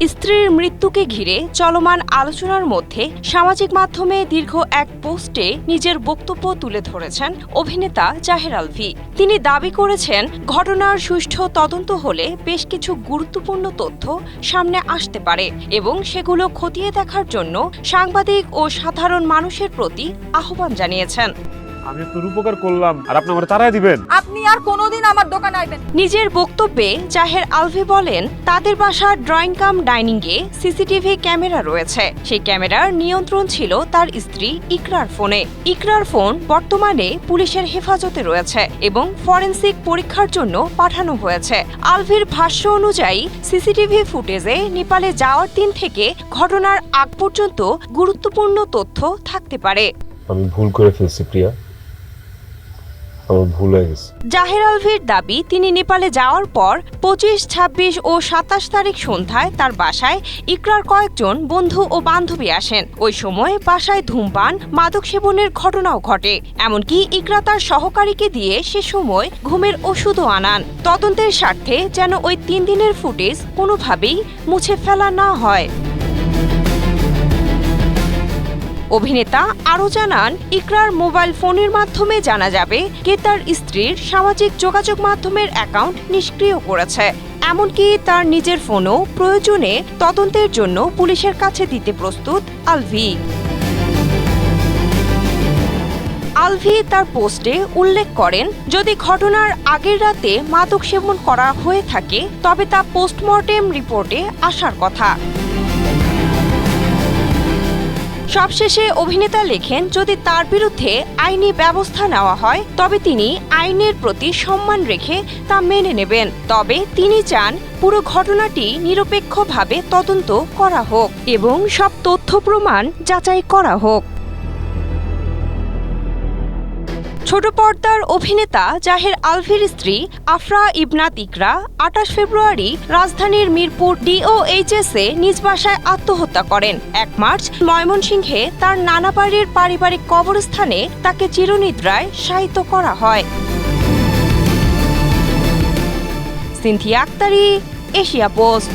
স্ত্রীর মৃত্যুকে ঘিরে চলমান আলোচনার মধ্যে সামাজিক মাধ্যমে দীর্ঘ এক পোস্টে নিজের বক্তব্য তুলে ধরেছেন অভিনেতা জাহের আলভী। তিনি দাবি করেছেন, ঘটনার সুষ্ঠু তদন্ত হলে বেশ কিছু গুরুত্বপূর্ণ তথ্য সামনে আসতে পারে এবং সেগুলো খতিয়ে দেখার জন্য সাংবাদিক ও সাধারণ মানুষের প্রতি আহ্বান জানিয়েছেন। আমি আপনার উপকার করলাম আর আপনি আমারে তাড়ায় দিবেন? আপনি আর কোনোদিন আমার দোকানে আইবেন। নিজের বক্তব্যে জাহের আলভী বলেন, তাদের বাসার ড্রয়িং কাম ডাইনিংয়ে সিসিটিভি ক্যামেরা রয়েছে। সেই ক্যামেরার নিয়ন্ত্রণ ছিল তার স্ত্রী ইকরার ফোনে। ইকরার ফোন বর্তমানে পুলিশের হেফাজতে রয়েছে এবং ফরেনসিক পরীক্ষার জন্য পাঠানো হয়েছে। আলভীর ভাষ্য অনুযায়ী সিসিটিভি ফুটেজে নেপালে যাওয়ার দিন থেকে ঘটনার আগ পর্যন্ত গুরুত্বপূর্ণ তথ্য থাকতে পারে। আমি ভুল করে ফেলছি প্রিয়া, আমার ভুল হয়ে গেছে। জাহের আলভীর দাবি, তিনি নেপালে যাওয়ার পর 25, 26 ও 27 তারিখ সন্ধ্যায় তার বাসায় ইকরার কয়েকজন বন্ধু ও বান্ধবী আসেন। ওই সময় বাসায় ধূমপান, মাদক সেবনের ঘটনাও ঘটে। এমনকি ইকরা তার সহকারীকে দিয়ে সে সময় ঘুমের ওষুধও আনান। তদন্তের স্বার্থে যেন ওই 3 দিনের ফুটেজ কোনোভাবেই মুছে ফেলা না হয়। অভিনেতা আরও জানান, ইকরার মোবাইল ফোনের মাধ্যমে জানা যাবে কে তার স্ত্রীর সামাজিক যোগাযোগ মাধ্যমের অ্যাকাউন্ট নিষ্ক্রিয় করেছে। এমনকি তার নিজের ফোনও প্রয়োজনে তদন্তের জন্য পুলিশের কাছে দিতে প্রস্তুত আলভী। আলভী তার পোস্টে উল্লেখ করেন, যদি ঘটনার আগের রাতে মাদক সেবন করা হয়ে থাকে তবে তা পোস্টমর্টেম রিপোর্টে আসার কথা। সবশেষে অভিনেতা লেখেন, যদি তার বিরুদ্ধে আইনি ব্যবস্থা নেওয়া হয় তবে তিনি আইনের প্রতি সম্মান রেখে তা মেনে নেবেন। তবে তিনি চান পুরো ঘটনাটি নিরপেক্ষভাবে তদন্ত করা হোক এবং সব তথ্য প্রমাণ যাচাই করা হোক। ছোট পর্দার অভিনেতা জাহের আলভীর স্ত্রী আফরা ইবনাত ইকরা 28 ফেব্রুয়ারি রাজধানীর মিরপুর ডিওএইচএসে নিজ বাসায় আত্মহত্যা করেন। 1 মার্চ ময়মনসিংহে তার নানা বাড়ির পারিবারিক কবরস্থানে তাকে চিরনিদ্রায় শায়িত করা হয়। Sinthia Aktari, Asia post.